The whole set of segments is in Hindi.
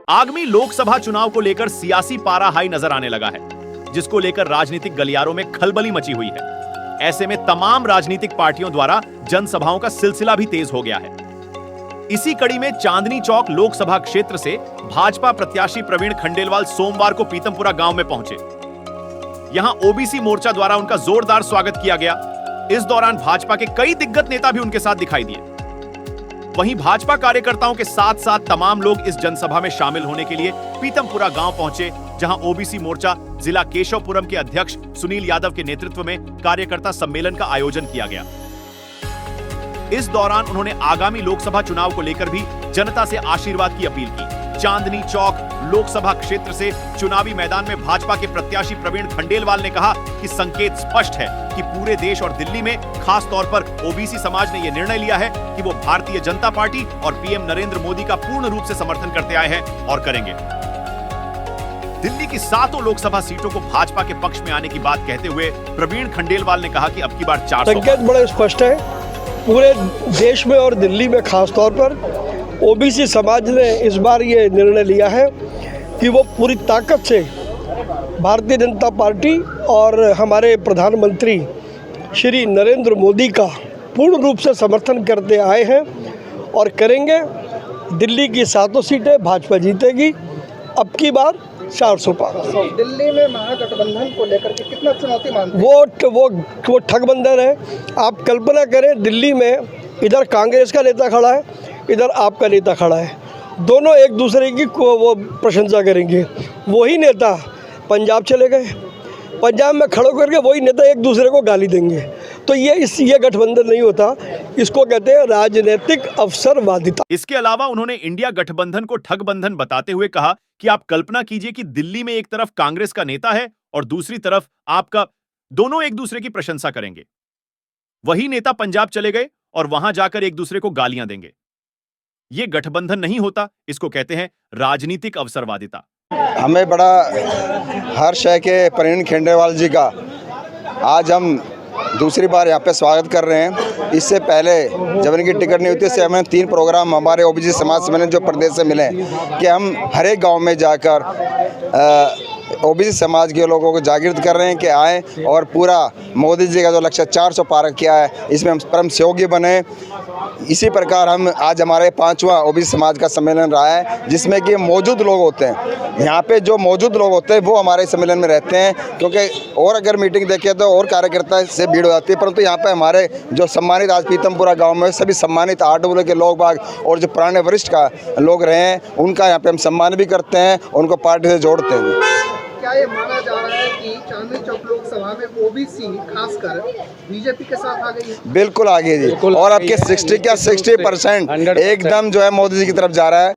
आगामी लोकसभा चुनाव को लेकर सियासी पारा हाई नजर आने लगा है, जिसको लेकर राजनीतिक गलियारों में खलबली मची हुई है। ऐसे में तमाम राजनीतिक पार्टियों द्वारा जनसभाओं का सिलसिला भी तेज हो गया है। इसी कड़ी में चांदनी चौक लोकसभा क्षेत्र से भाजपा प्रत्याशी प्रवीण खंडेलवाल सोमवार को पीतमपुरा गांव में पहुंचे। यहां ओबीसी मोर्चा द्वारा उनका जोरदार स्वागत किया गया। इस दौरान भाजपा के कई दिग्गज नेता भी उनके साथ दिखाई दिए। वहीं भाजपा कार्यकर्ताओं के साथ साथ तमाम लोग इस जनसभा में शामिल होने के लिए पीतमपुरा गांव पहुंचे, जहां ओबीसी मोर्चा जिला केशवपुरम के अध्यक्ष सुनील यादव के नेतृत्व में कार्यकर्ता सम्मेलन का आयोजन किया गया। इस दौरान उन्होंने आगामी लोकसभा चुनाव को लेकर भी जनता से आशीर्वाद की अपील की। चांदनी चौक लोकसभा क्षेत्र से चुनावी मैदान में भाजपा के प्रत्याशी प्रवीण खंडेलवाल ने कहा कि संकेत स्पष्ट है कि पूरे देश और दिल्ली में खास तौर पर ओबीसी समाज ने यह निर्णय लिया है कि वो भारतीय जनता पार्टी और पीएम नरेंद्र मोदी का पूर्ण रूप से समर्थन करते आए हैं और करेंगे। दिल्ली की 7 लोकसभा सीटों को भाजपा के पक्ष में आने की बात कहते हुए प्रवीण खंडेलवाल ने कहा कि अब की बार 400 संकेत बड़े स्पष्ट है। पूरे देश में और दिल्ली में खास तौर पर ओबीसी समाज ने इस बार ये निर्णय लिया है कि वो पूरी ताकत से भारतीय जनता पार्टी और हमारे प्रधानमंत्री श्री नरेंद्र मोदी का पूर्ण रूप से समर्थन करते आए हैं और करेंगे। दिल्ली की 7 सीटें भाजपा जीतेगी, अब की बार 400 पार। दिल्ली में महागठबंधन को लेकर के कितना चुनौती मानते हैं? वो ठगबंधन है। आप कल्पना करें, दिल्ली में इधर कांग्रेस का नेता खड़ा है, इधर आपका नेता खड़ा है, दोनों एक दूसरे की वो प्रशंसा करेंगे। वही नेता पंजाब चले गए, पंजाब में खड़े करके वही नेता एक दूसरे को गाली देंगे। तो ये गठबंधन नहीं होता, इसको कहते हैं राजनीतिक अवसरवादिता। इसके अलावा उन्होंने इंडिया गठबंधन को ठगबंधन बताते हुए कहा कि आप कल्पना कीजिए कि दिल्ली में एक तरफ कांग्रेस का नेता है और दूसरी तरफ आपका, दोनों एक दूसरे की प्रशंसा करेंगे। वही नेता पंजाब चले गए और वहां जाकर एक दूसरे को गालियां देंगे। ये गठबंधन नहीं होता, इसको कहते हैं राजनीतिक अवसरवादिता। हमें बड़ा हर्ष है कि प्रवीण खंडेलवाल जी का आज हम दूसरी बार यहाँ पे स्वागत कर रहे हैं। इससे पहले जब इनकी टिकट नहीं होती, इससे हमें 3 प्रोग्राम हमारे ओबीसी समाज सम्मेलन जो प्रदेश से मिले कि हम हर एक गाँव में जाकर ओबीसी समाज के लोगों को जागृत कर रहे हैं कि आए और पूरा मोदी जी का जो लक्ष्य 400 पार किया है, इसमें हम परम सहयोगी बने। इसी प्रकार हम आज हमारे 5वां ओबीसी समाज का सम्मेलन रहा है, जिसमें कि मौजूद लोग होते हैं, यहाँ पे जो मौजूद लोग होते हैं वो हमारे सम्मेलन में रहते हैं, क्योंकि और अगर मीटिंग देखें तो और कार्यकर्ता से भीड़ हो जाती है, परंतु यहाँ पे हमारे जो सम्मानित आज पीतमपुरा गाँव में सभी सम्मानित आठवले के लोग बाग और जो पुराने वरिष्ठ का लोग रहे हैं, उनका यहाँ पे हम सम्मान भी करते हैं, उनको पार्टी से जोड़ते हैं। क्या ये माना जा रहा है कि चांदनी चौक लोकसभा में ओबीसी खासकर बीजेपी के साथ आ गई है? बिल्कुल आ गई जी, और अब के 60% एकदम जो है मोदी जी की तरफ जा रहा है।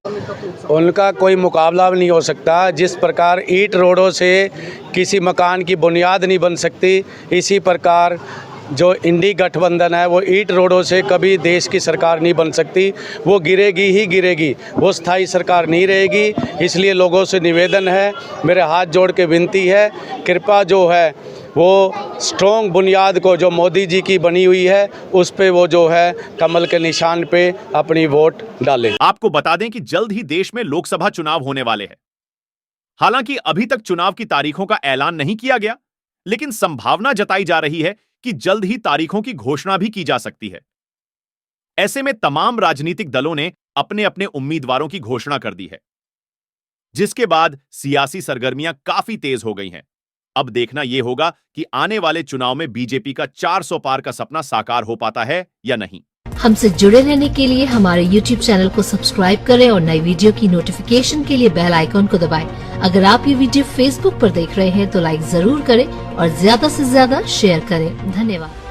उनका कोई मुकाबला नहीं हो सकता। जिस प्रकार ईंट रोडों से किसी मकान की बुनियाद नहीं बन सकती, इसी प्रकार जो इंडी गठबंधन है वो ईंट रोडों से कभी देश की सरकार नहीं बन सकती। वो गिरेगी ही गिरेगी, वो स्थायी सरकार नहीं रहेगी। इसलिए लोगों से निवेदन है, मेरे हाथ जोड़ के विनती है, कृपया जो है वो स्ट्रॉन्ग बुनियाद को जो मोदी जी की बनी हुई है उस पे वो जो है कमल के निशान पे अपनी वोट डालें। आपको बता दें कि जल्द ही देश में लोकसभा चुनाव होने वाले हैं। हालांकि अभी तक चुनाव की तारीखों का ऐलान नहीं किया गया, लेकिन संभावना जताई जा रही है कि जल्द ही तारीखों की घोषणा भी की जा सकती है। ऐसे में तमाम राजनीतिक दलों ने अपने अपने उम्मीदवारों की घोषणा कर दी है, जिसके बाद सियासी सरगर्मियां काफी तेज हो गई हैं। अब देखना यह होगा कि आने वाले चुनाव में बीजेपी का 400 पार का सपना साकार हो पाता है या नहीं। हमसे जुड़े रहने के लिए हमारे YouTube चैनल को सब्सक्राइब करें और नई वीडियो की नोटिफिकेशन के लिए बेल आइकॉन को दबाएं। अगर आप ये वीडियो Facebook पर देख रहे हैं तो लाइक जरूर करें और ज्यादा से ज्यादा शेयर करें। धन्यवाद।